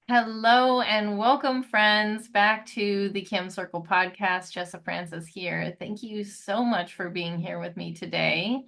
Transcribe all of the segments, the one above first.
Hello and welcome, friends, back to the Caim Circle Podcast. Jessa Francis here. Thank you so much for being here with me today.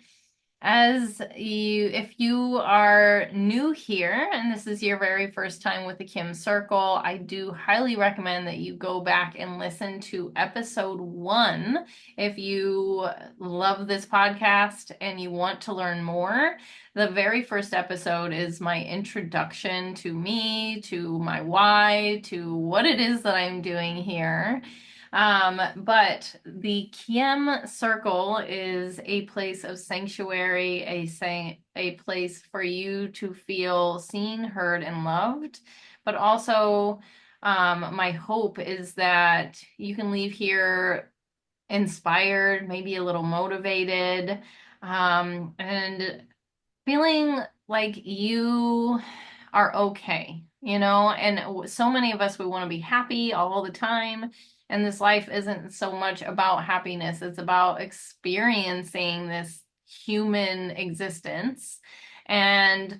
If you are new here and this is your very first time with the Caim Circle, I do highly recommend that you go back and listen to episode 1 if you love this podcast and you want to learn more. The very first episode is my introduction to me, to my why, to what it is that I'm doing here. But the KYEM Circle is a place of sanctuary, a place for you to feel seen, heard, and loved. But also, my hope is that you can leave here inspired, maybe a little motivated, and feeling like you are okay, and so many of us, we want to be happy all the time. And this life isn't so much about happiness, it's about experiencing this human existence and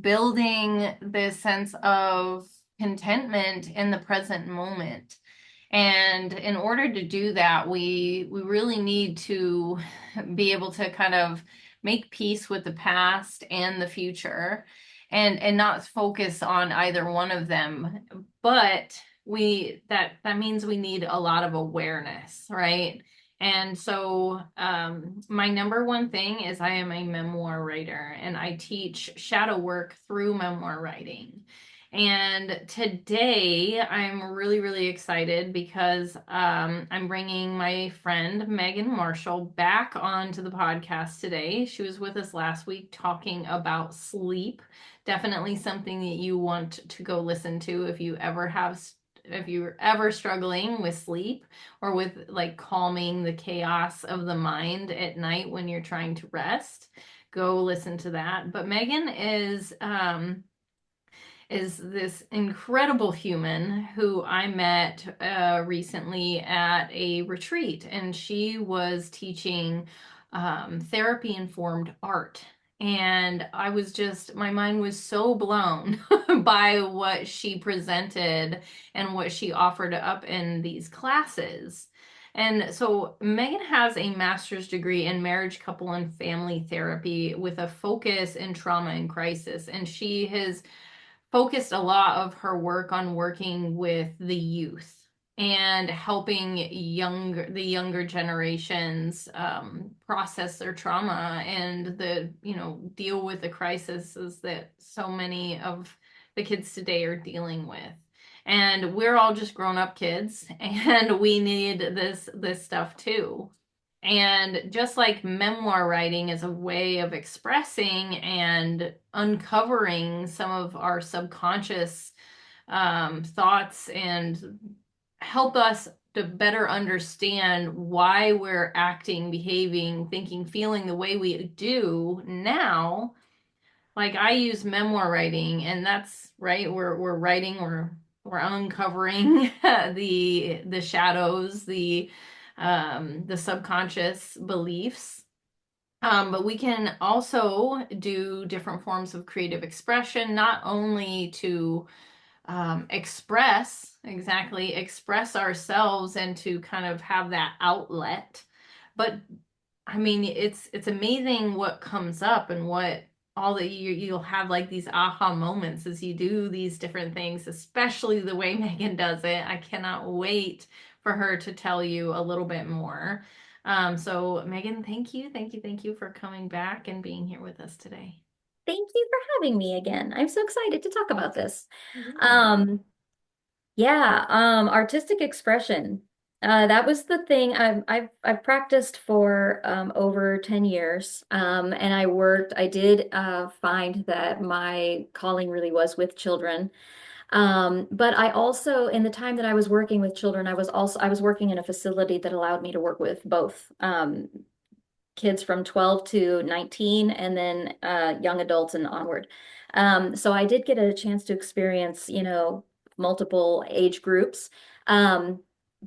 building this sense of contentment in the present moment. And in order to do that, we really need to be able to kind of make peace with the past and the future and not focus on either one of them. But that means we need a lot of awareness, right? And so my number one thing is I am a memoir writer and I teach shadow work through memoir writing. And today I'm really, really excited because I'm bringing my friend Megan Marshall back onto the podcast today. She was with us last week talking about sleep. Definitely something that you want to go listen to if you're ever struggling with sleep or with like calming the chaos of the mind at night when you're trying to rest. Go listen to that. But Megan is this incredible human who I met recently at a retreat, and she was teaching therapy-informed art. And my mind was so blown by what she presented and what she offered up in these classes. And so Megan has a master's degree in marriage, couple, and family therapy with a focus in trauma and crisis. And she has focused a lot of her work on working with the youth and helping the younger generations process their trauma and deal with the crises that so many of the kids today are dealing with. And we're all just grown up kids and we need this stuff too. And just like memoir writing is a way of expressing and uncovering some of our subconscious thoughts and help us to better understand why we're acting, behaving, thinking, feeling the way we do now. Like I use memoir writing, and that's right. We're writing. We're uncovering the shadows, the subconscious beliefs. But we can also do different forms of creative expression, not only to express ourselves and to kind of have that outlet, but I mean, it's amazing what comes up and what all that you'll have like these aha moments as you do these different things, especially the way Megan does it. I cannot wait for her to tell you a little bit more. So Megan, thank you for coming back and being here with us today. Thank you for having me again. I'm so excited to talk about this. Yeah. Um, Artistic expression. That was the thing I've practiced for over 10 years. And I did find that my calling really was with children. But I also, in the time that I was working with children, I was working in a facility that allowed me to work with both kids from 12 to 19 and then young adults and onward. So I did get a chance to experience, multiple age groups.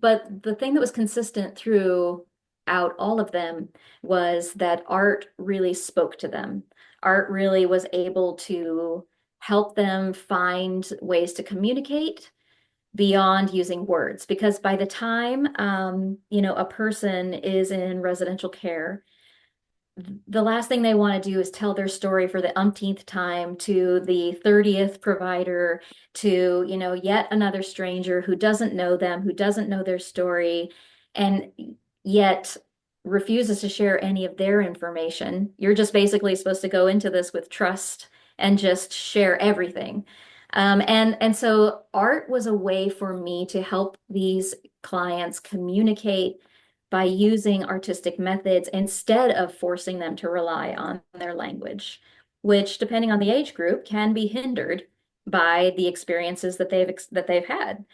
But the thing that was consistent throughout all of them was that art really spoke to them. Art really was able to help them find ways to communicate beyond using words. Because by the time, a person is in residential care, the last thing they want to do is tell their story for the umpteenth time to the 30th provider, to, yet another stranger who doesn't know them, who doesn't know their story, and yet refuses to share any of their information. You're just basically supposed to go into this with trust and just share everything. And so art was a way for me to help these clients communicate by using artistic methods instead of forcing them to rely on their language, which, depending on the age group, can be hindered by the experiences that they've had.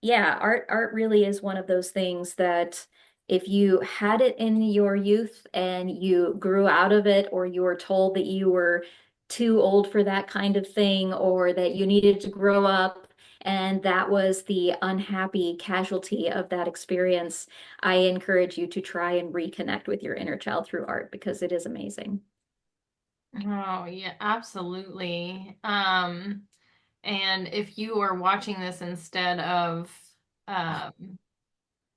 Yeah, art really is one of those things that if you had it in your youth and you grew out of it, or you were told that you were too old for that kind of thing, or that you needed to grow up, and that was the unhappy casualty of that experience, I encourage you to try and reconnect with your inner child through art because it is amazing. Oh, yeah, absolutely. And if you are watching this instead of um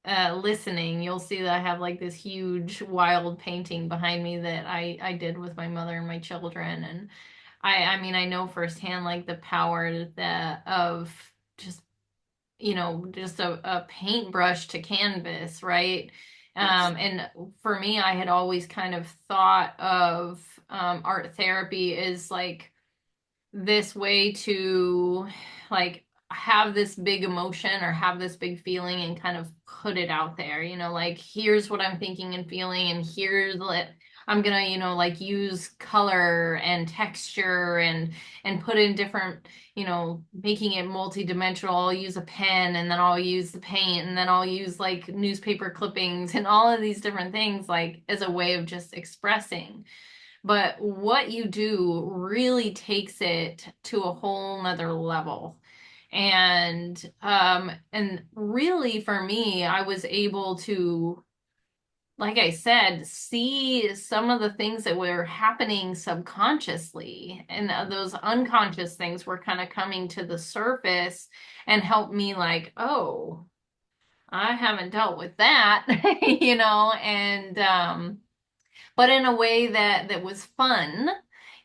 listening, you'll see that I have like this huge wild painting behind me that I did with my mother and my children. And I mean I know firsthand like the power that of just just a paintbrush to canvas, right? Yes. And for me, I had always kind of thought of art therapy as like this way to like have this big emotion or have this big feeling and kind of put it out there, like here's what I'm thinking and feeling, and here's what I'm gonna, like use color and texture and put in different, making it multi-dimensional. I'll use a pen and then I'll use the paint and then I'll use like newspaper clippings and all of these different things like as a way of just expressing. But what you do really takes it to a whole nother level. And really for me, I was able to, like I said, see some of the things that were happening subconsciously. And those unconscious things were kind of coming to the surface and helped me like, oh, I haven't dealt with that, and but in a way that was fun,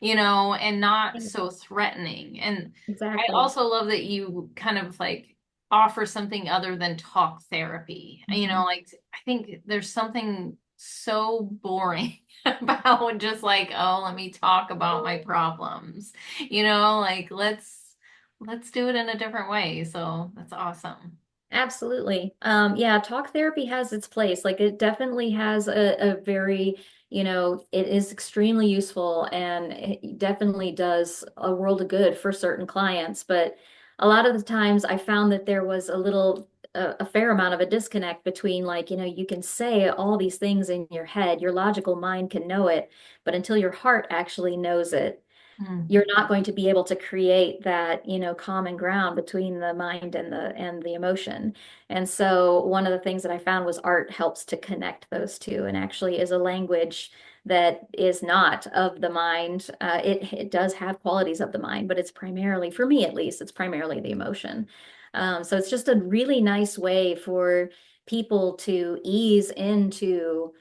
and not Yeah, so threatening. And I exactly. also love that you kind of like offer something other than talk therapy. Mhm. Like I think there's something so boring about just like, oh, let me talk about my problems. Like let's do it in a different way. So that's awesome. Absolutely. Yeah, talk therapy has its place. Like it definitely has a very, it is extremely useful and it definitely does a world of good for certain clients. But a lot of the times I found that there was a fair amount of a disconnect between like, you can say all these things in your head, your logical mind can know it, but until your heart actually knows it, Hmm. you're not going to be able to create that, common ground between the mind and the emotion. And so one of the things that I found was art helps to connect those two and actually is a language that is not of the mind. It does have qualities of the mind, but it's primarily, for me at least, it's primarily the emotion. So it's just a really nice way for people to ease into,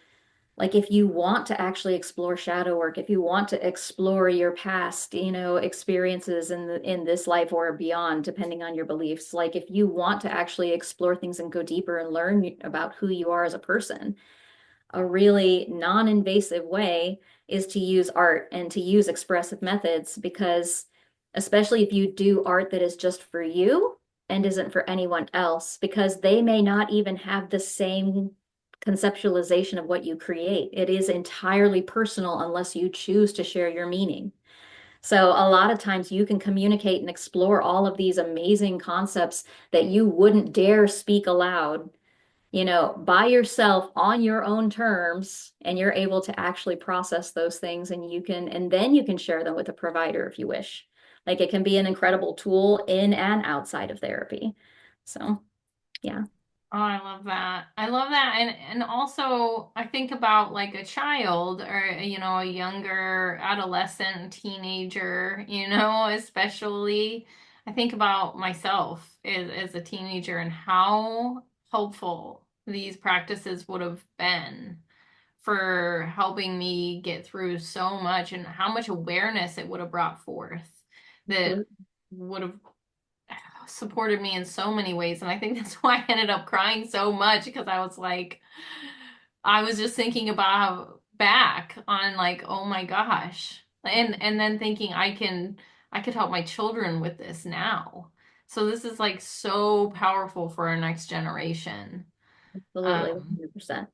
like, if you want to actually explore shadow work, if you want to explore your past, experiences in this life or beyond, depending on your beliefs, like if you want to actually explore things and go deeper and learn about who you are as a person, a really non-invasive way is to use art and to use expressive methods, because especially if you do art that is just for you and isn't for anyone else, because they may not even have the same conceptualization of what you create. It is entirely personal unless you choose to share your meaning. So a lot of times you can communicate and explore all of these amazing concepts that you wouldn't dare speak aloud, by yourself on your own terms, and you're able to actually process those things, and then you can share them with a provider if you wish. Like it can be an incredible tool in and outside of therapy. So, yeah. Oh, I love that. I love that. And also I think about like a child or a younger adolescent, teenager, especially I think about myself as a teenager and how helpful these practices would have been for helping me get through so much and how much awareness it would have brought forth that would have supported me in so many ways. And I think that's why I ended up crying so much because I was like, I was just thinking about back on like, oh my gosh. And then thinking I could help my children with this now. So this is like so powerful for our next generation. Absolutely, Um, 100%.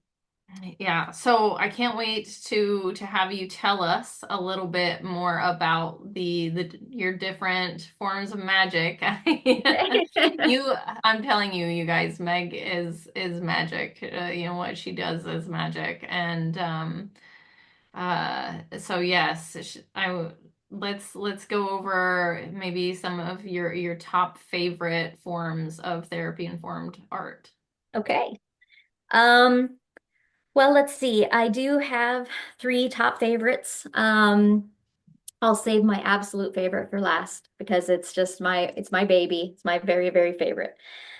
yeah, so I can't wait to have you tell us a little bit more about the your different forms of magic. You, I'm telling you, you guys, Meg is magic. What she does is magic, and so yes, let's go over maybe some of your top favorite forms of therapy informed art. Okay. Um, well, let's see. I do have three top favorites. I'll save my absolute favorite for last because it's my baby. It's my very, very favorite.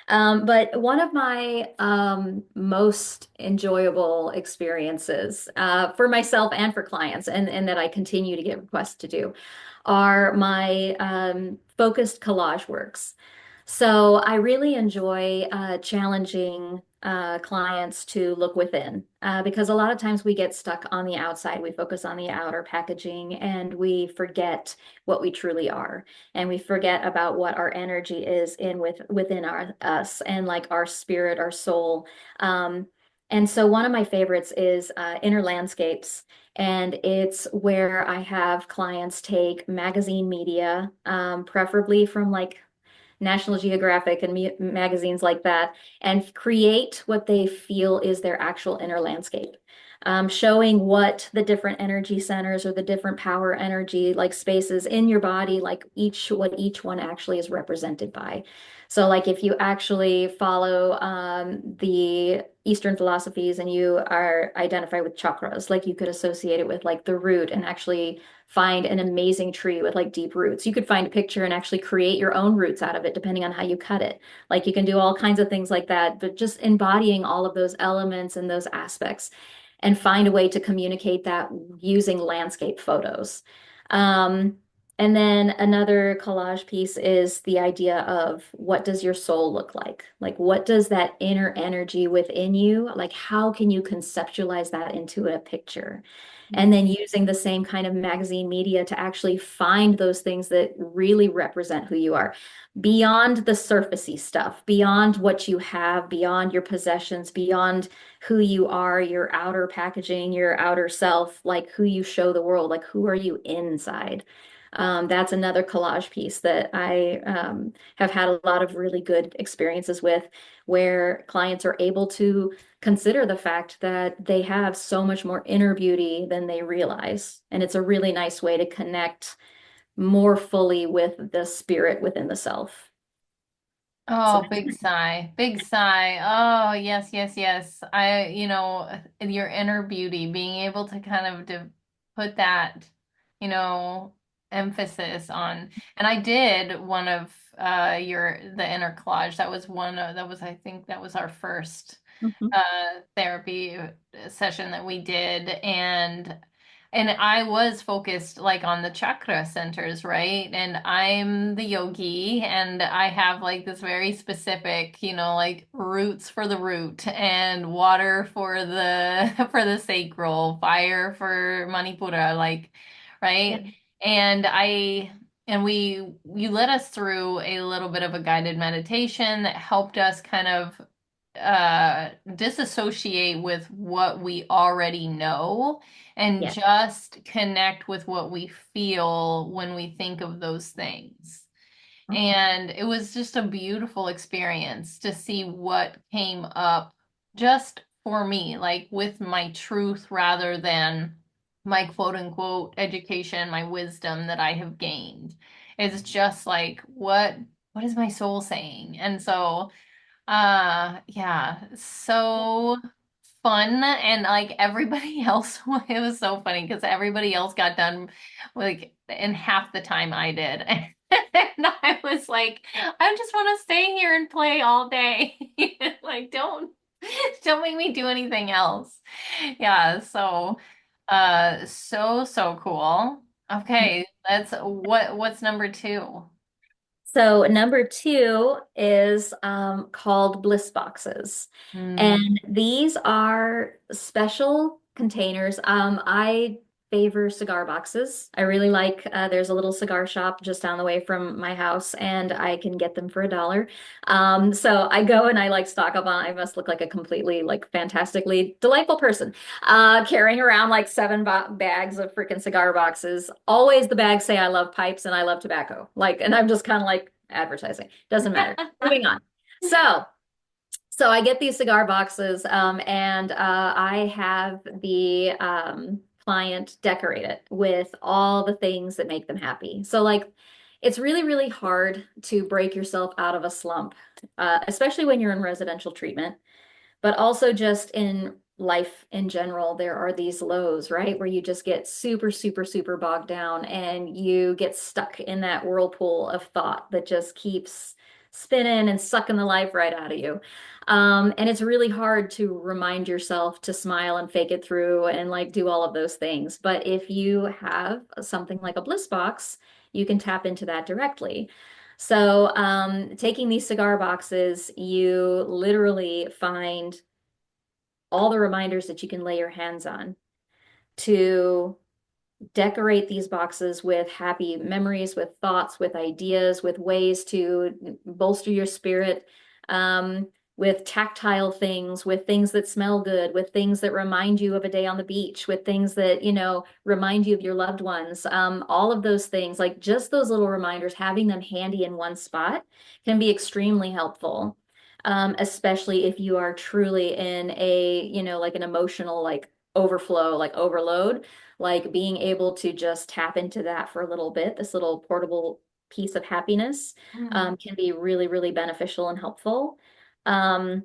But one of my most enjoyable experiences for myself and for clients, and that I continue to get requests to do, are my focused collage works. So I really enjoy challenging clients to look within because a lot of times we get stuck on the outside. We focus on the outer packaging and we forget what we truly are, and we forget about what our energy is within us and like our spirit, our soul. Um, and so one of my favorites is inner landscapes. And it's where I have clients take magazine media, preferably from like National Geographic and magazines like that, and create what they feel is their actual inner landscape. Showing what the different energy centers or the different power energy like spaces in your body, like what each one actually is represented by. So, like if you actually follow the Eastern philosophies and you are identified with chakras, like you could associate it with like the root and actually find an amazing tree with like deep roots. You could find a picture and actually create your own roots out of it, depending on how you cut it. Like you can do all kinds of things like that, but just embodying all of those elements and those aspects and find a way to communicate that using landscape photos. Um, and then another collage piece is the idea of what does your soul look like? Like, what does that inner energy within you, like, how can you conceptualize that into a picture? And then using the same kind of magazine media to actually find those things that really represent who you are beyond the surfacey stuff, beyond what you have, beyond your possessions, beyond who you are, your outer packaging, your outer self, like who you show the world, like who are you inside. That's another collage piece that I have had a lot of really good experiences with, where clients are able to consider the fact that they have so much more inner beauty than they realize. And it's a really nice way to connect more fully with the spirit within the self. So Oh, big sigh. Big sigh. Oh, yes, yes, yes. Your inner beauty, being able to kind of put that, you know, emphasis on. And I did one of the inner collage. That was I think that was our first Mhm. therapy session that we did, and I was focused like on the chakra centers, right? And I'm the yogi and I have like this very specific, like roots for the root and water for the for the sacral, fire for Manipura, like, Yeah. right? And I and we you led us through a little bit of a guided meditation that helped us kind of disassociate with what we already know and Yeah. just connect with what we feel when we think of those things. And it was just a beautiful experience to see what came up just for me, like with my truth rather than my quote unquote education, my wisdom that I have gained. It's just like what is my soul saying? And so Yeah, so fun. And like everybody else, it was so funny because everybody else got done like in half the time I did. And I was like, I just want to stay here and play all day. Like, don't make me do anything else. Yeah, so so cool. Okay, that's what's number two? So number two is called bliss boxes. Hmm. And these are special containers. I favor cigar boxes. I really like, there's a little cigar shop just down the way from my house, and I can get them for $1. So I go and I like stock up on, I must look like a completely like fantastically delightful person, carrying around like seven bags of freaking cigar boxes. Always the bags say I love pipes and I love tobacco. Like, and I'm just kind of like advertising. Doesn't matter. Moving on. So, so I get these cigar boxes, and I have the client decorate it with all the things that make them happy. So, like, it's really, really hard to break yourself out of a slump, especially when you're in residential treatment, but also just in life in general, there are these lows, right? Where you just get super, super, super bogged down and you get stuck in that whirlpool of thought that just keeps spinning and sucking the life right out of you. And it's really hard to remind yourself to smile and fake it through and like do all of those things. But if you have something like a bliss box, you can tap into that directly. So, taking these cigar boxes, you literally find all the reminders that you can lay your hands on to decorate these boxes with happy memories, with thoughts, with ideas, with ways to bolster your spirit, um, with tactile things, with things that smell good, with things that remind you of a day on the beach, with things that, remind you of your loved ones. All of those things, like just those little reminders, having them handy in one spot can be extremely helpful. Especially if you are truly in a, like an emotional, like overflow, like overload, like being able to just tap into that for a little bit, this little portable piece of happiness, can be really, really beneficial and helpful. Um,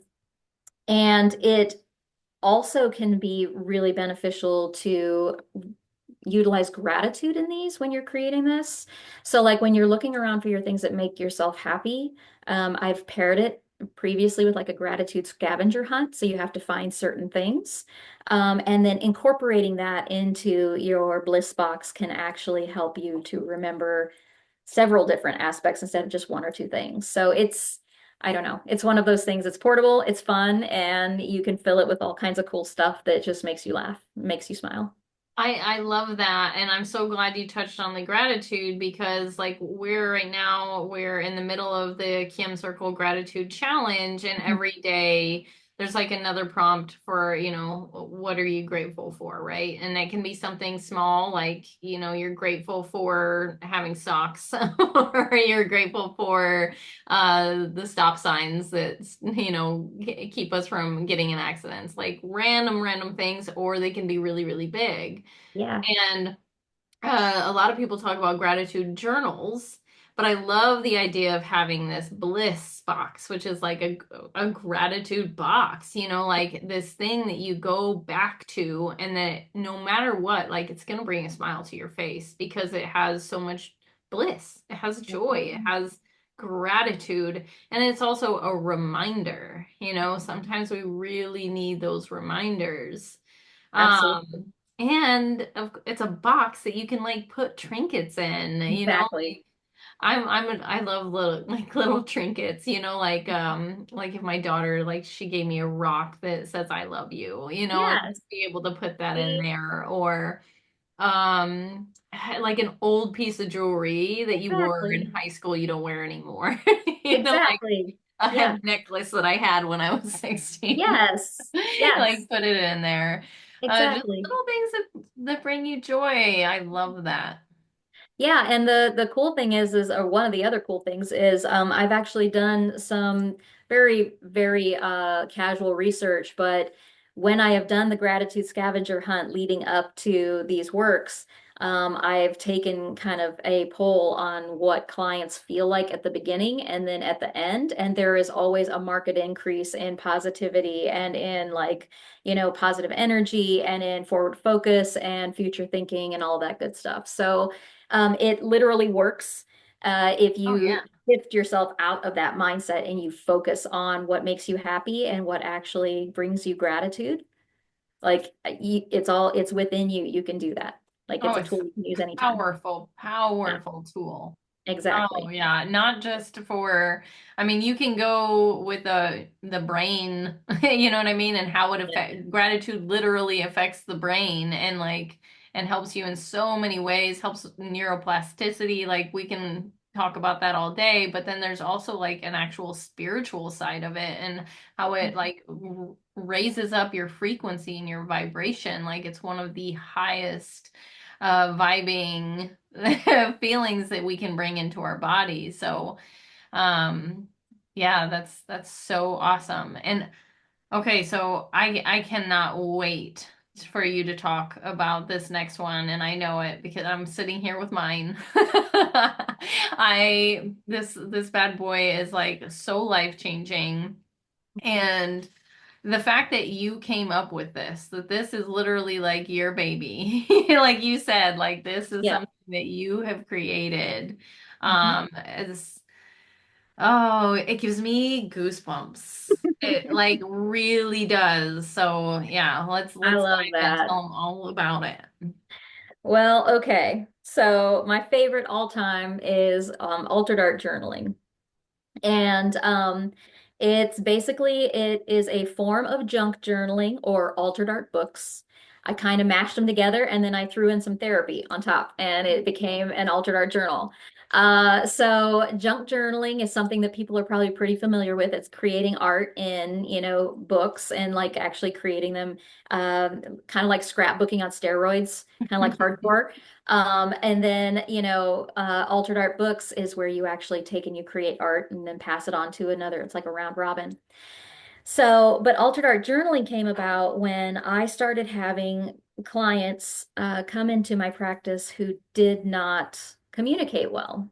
and it also can be really beneficial to utilize gratitude in these when you're creating this. So, like when you're looking around for your things that make yourself happy, I've paired it previously with like a gratitude scavenger hunt. So you have to find certain things. And then incorporating that into your bliss box can actually help you to remember several different aspects instead of just one or two things. So I don't know, it's one of those things. It's portable, it's fun, and you can fill it with all kinds of cool stuff that just makes you laugh, makes you smile. I love that, and I'm so glad you touched on the gratitude because like we're in the middle of the Caim Circle Gratitude Challenge, and every day there's like another prompt for, what are you grateful for, right? And it can be something small like, you're grateful for having socks or you're grateful for the stop signs that, keep us from getting in accidents, like random things, or they can be really, really big. Yeah, And a lot of people talk about gratitude journals, but I love the idea of having this bliss box, which is like a gratitude box, like this thing that you go back to, and that no matter what, like it's going to bring a smile to your face because it has so much bliss, it has joy, it has gratitude, and it's also a reminder, sometimes we really need those reminders. absolutely. And it's a box that you can like put trinkets in, Exactly. like I love little trinkets, like if my daughter like she gave me a rock that says I love you, and Yes, be able to put that in there, or um like an old piece of jewelry that you wore in exactly. high school you don't wear anymore. Like Exactly. Yeah. a necklace that I had when I was 16. Yes. Yes. Like put it in there. Just Exactly. little things that bring you joy. I love that. Yeah, and the cool thing is or one of the other cool things is I've actually done some very, very casual research, but when I have done the gratitude scavenger hunt leading up to these works, I've taken kind of a poll on what clients feel like at the beginning and then at the end, and there is always a marked increase in positivity and in like, positive energy and in forward focus and future thinking and all that good stuff. So it literally works if Oh yeah. you shift yourself out of that mindset and you focus on what makes you happy and what actually brings you gratitude. Like it's within you. You can do that. Like Oh, it's a it's tool you can use anytime. powerful, Yeah, powerful tool. Oh exactly. yeah, not just for, I mean, you can go with the brain, you know what I mean, and how it Yeah. affect gratitude literally affects the brain and like and helps you in so many ways, helps with neuroplasticity, like we can talk about that all day, but then there's also like an actual spiritual side of it and how it like raises up your frequency and your vibration, like it's one of the highest vibing feelings that we can bring into our body. So, um, yeah, that's so awesome. And okay, so I cannot wait for you to talk about this next one, and I know it because I'm sitting here with mine. I this bad boy is like so life-changing. And the fact that you came up with this, that this is literally like your baby, like you said, like this is Yeah. something that you have created, Mhm. is oh, it gives me goosebumps. It like really does. So yeah, I let's love dive in, that. tell them all about it. Well, okay. So my favorite all time is altered art journaling. And it is a form of junk journaling or altered art books. I kind of mashed them together and then I threw in some therapy on top and it became an altered art journal. So junk journaling is something that people are probably pretty familiar with. It's creating art in, books and like actually creating them kind of like scrapbooking on steroids, kind of like hardcore. And then, altered art books is where you actually take and you create art and then pass it on to another. It's like a round robin. So, but altered art journaling came about when I started having clients come into my practice who did not communicate well,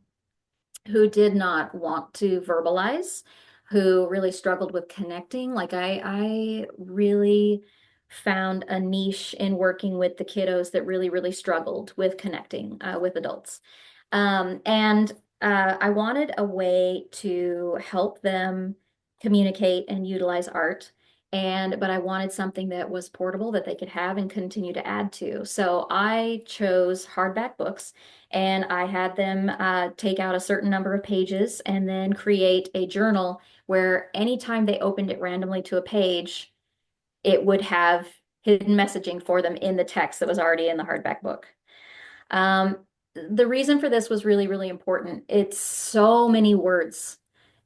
who did not want to verbalize, who really struggled with connecting. Like I really found a niche in working with the kiddos that really, really struggled with connecting with adults. And I wanted a way to help them communicate and utilize art. But I wanted something that was portable that they could have and continue to add to. So I chose hardback books and I had them take out a certain number of pages and then create a journal where anytime they opened it randomly to a page, it would have hidden messaging for them in the text that was already in the hardback book. Um, the reason for this was really, really important. It's so many words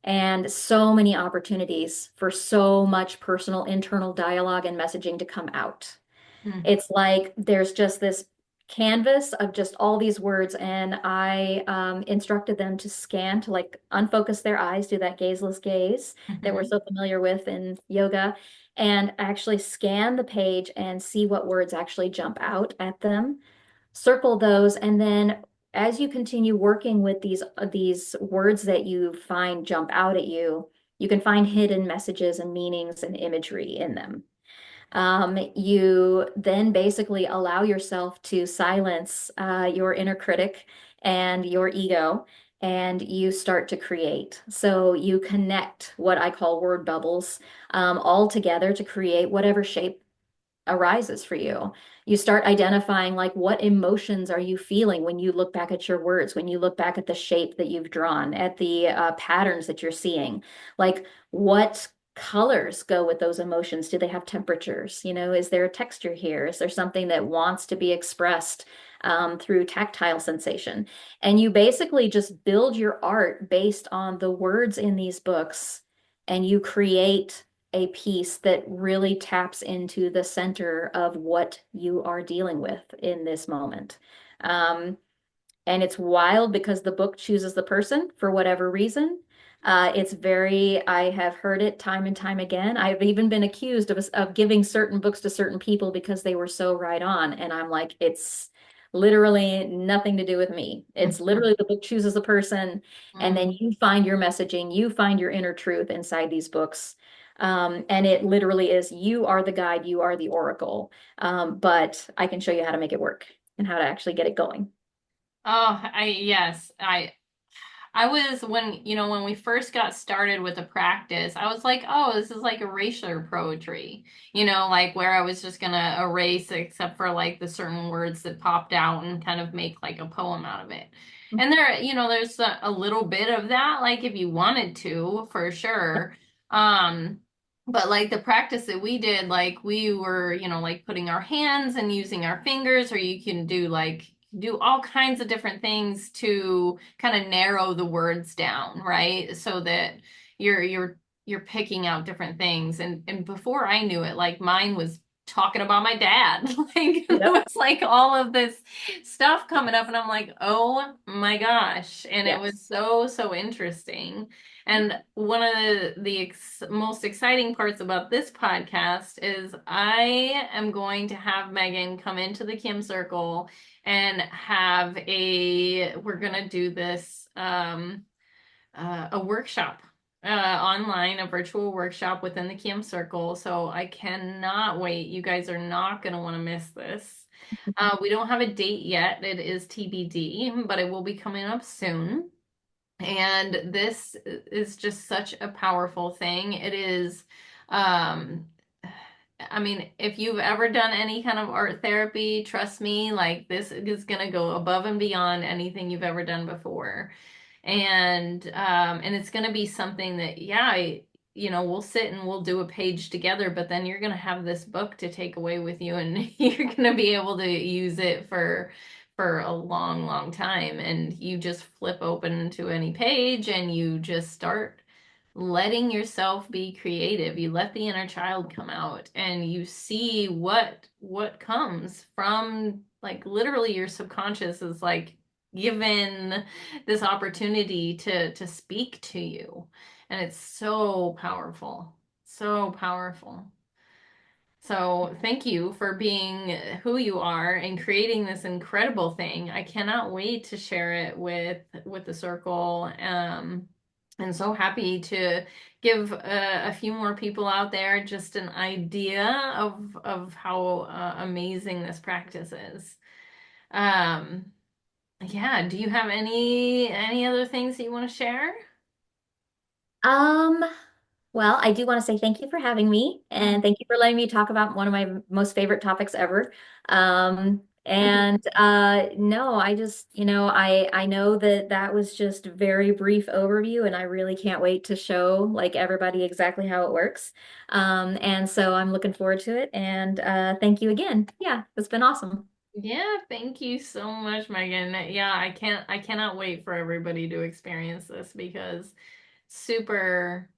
and so many opportunities for so much personal internal dialogue and messaging to come out. Mm. It's like there's just this canvas of just all these words, and I instructed them to scan, to like unfocus their eyes, do that gazeless gaze that we're Mhm. so familiar with in yoga, and actually scan the page and see what words actually jump out at them. Circle those, and then as you continue working with these words that you find jump out at you, you can find hidden messages and meanings and imagery in them. You then basically allow yourself to silence your inner critic and your ego, and you start to create. So you connect what I call word bubbles all together to create whatever shape arises for you. You start identifying like what emotions are you feeling when you look back at your words, when you look back at the shape that you've drawn, at the patterns that you're seeing. Like what colors go with those emotions? Do they have temperatures? Is there a texture here? Is there something that wants to be expressed through tactile sensation? And you basically just build your art based on the words in these books, and you create a piece that really taps into the center of what you are dealing with in this moment. Um, and it's wild because the book chooses the person for whatever reason. I have heard it time and time again. I've even been accused of giving certain books to certain people because they were so right on. And I'm like, it's literally nothing to do with me. It's literally the book chooses a person, and then Mhm. you find your messaging, you find your inner truth inside these books. And it literally is you are the guide, you are the oracle. But I can show you how to make it work and how to actually get it going. Oh, yes, I was when, when we first got started with the practice, I was like, oh, this is like erasure poetry, like where I was just gonna erase except for like the certain words that popped out and kind of make like a poem out of it. And there's a little bit of that, like if you wanted to, for sure. Um, but like the practice that we did, like we were, like putting our hands and using our fingers, or you can do all kinds of different things to kind of narrow the words down, right? So that you're picking out different things. And before I knew it, like mine was talking about my dad. Like there Yep. was like all of this stuff coming up, and I'm like, oh my gosh. And it Yes. was so interesting. And one of the most exciting parts about this podcast is I am going to have Megan come into the Kim Circle and we're gonna do this a workshop online, a virtual workshop within the KYEM Circle. So I cannot wait. You guys are not gonna want to miss this. We don't have a date yet. It is TBD, but it will be coming up soon. And this is just such a powerful thing. It is, um, I mean, if you've ever done any kind of art therapy, trust me, like this is gonna go above and beyond anything you've ever done before. And it's gonna be something that, yeah, we'll sit and we'll do a page together, but then you're gonna have this book to take away with you, and you're gonna be able to use it for a long time. And you just flip open to any page and you just start letting yourself be creative. You let the inner child come out and you see what comes from, like, literally your subconscious is like given this opportunity to speak to you. And it's so powerful. So powerful. So thank you for being who you are and creating this incredible thing. I cannot wait to share it with the circle. And so happy to give a few more people out there just an idea of how amazing this practice is. Um, yeah, do you have any other things that you want to share? Um, well, I do want to say thank you for having me and thank you for letting me talk about one of my most favorite topics ever. And no, I just, I know that that was just a very brief overview and I really can't wait to show like everybody exactly how it works. And so I'm looking forward to it and thank you again. Yeah, it's been awesome. Yeah, thank you so much, Megan. Yeah, I cannot wait for everybody to experience this because super,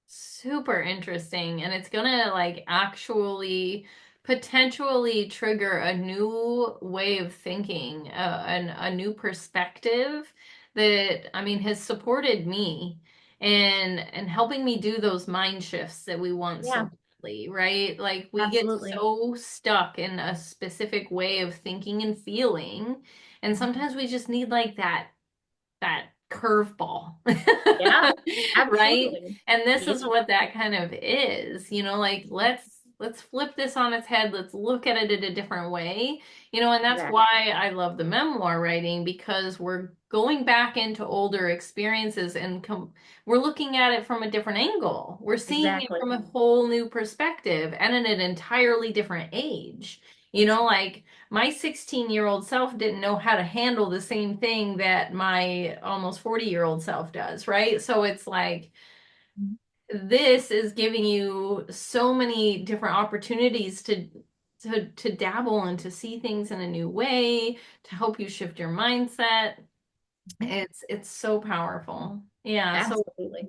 super interesting. And it's gonna like actually potentially trigger a new way of thinking, a new perspective that, I mean, has supported me and helping me do those mind shifts that we want Yeah, so badly, right? Like we get absolutely. so stuck in a specific way of thinking and feeling, and sometimes we just need like that curveball. Yeah, Right? absolutely. And this Yeah, is what that kind of is, like let's flip this on its head. Let's look at it in a different way. And that's exactly. why I love the memoir writing, because we're going back into older experiences and we're looking at it from a different angle. We're seeing it Exactly. from a whole new perspective and in an entirely different age. Like my 16-year-old self didn't know how to handle the same thing that my almost 40-year-old self does, right? So it's like this is giving you so many different opportunities to dabble and to see things in a new way, to help you shift your mindset. It's so powerful. Yeah, so Absolutely.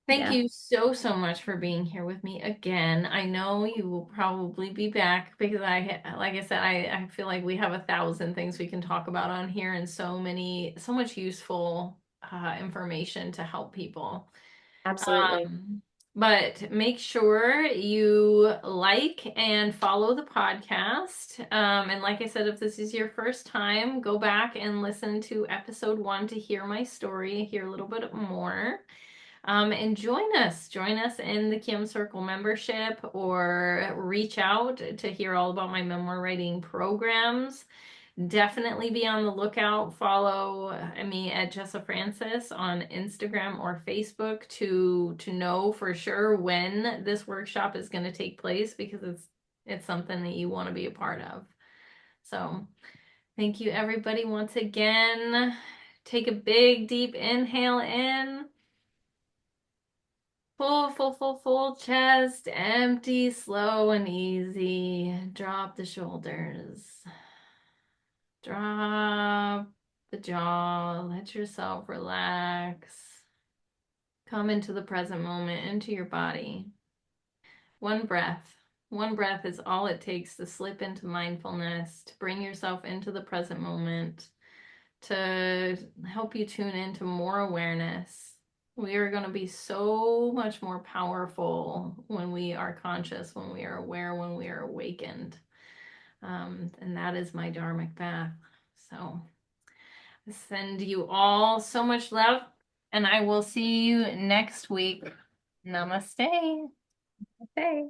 thank Yeah, you so much for being here with me again. I know you will probably be back because like I said, I feel like we have 1,000 things we can talk about on here and so much useful information to help people. absolutely. But make sure you like and follow the podcast. And like I said, if this is your first time, go back and listen to episode 1 to hear my story, hear a little bit more. And join us. Join us in the Caim Circle membership or reach out to hear all about my memoir writing programs. Definitely be on the lookout. Follow me at Jessa Francis on Instagram or Facebook to know for sure when this workshop is going to take place, because it's something that you want to be a part of. So thank you everybody once again. Take a big deep inhale in. Full chest, empty, slow and easy. Drop the shoulders. Drop the jaw. Let yourself relax. Come into the present moment, into your body. One breath. One breath is all it takes to slip into mindfulness, to bring yourself into the present moment, to help you tune into more awareness. We are going to be so much more powerful when we are conscious, when we are aware, when we are awakened. And that is my dharmic path. So I send you all so much love, and I will see you next week. Namaste. Okay.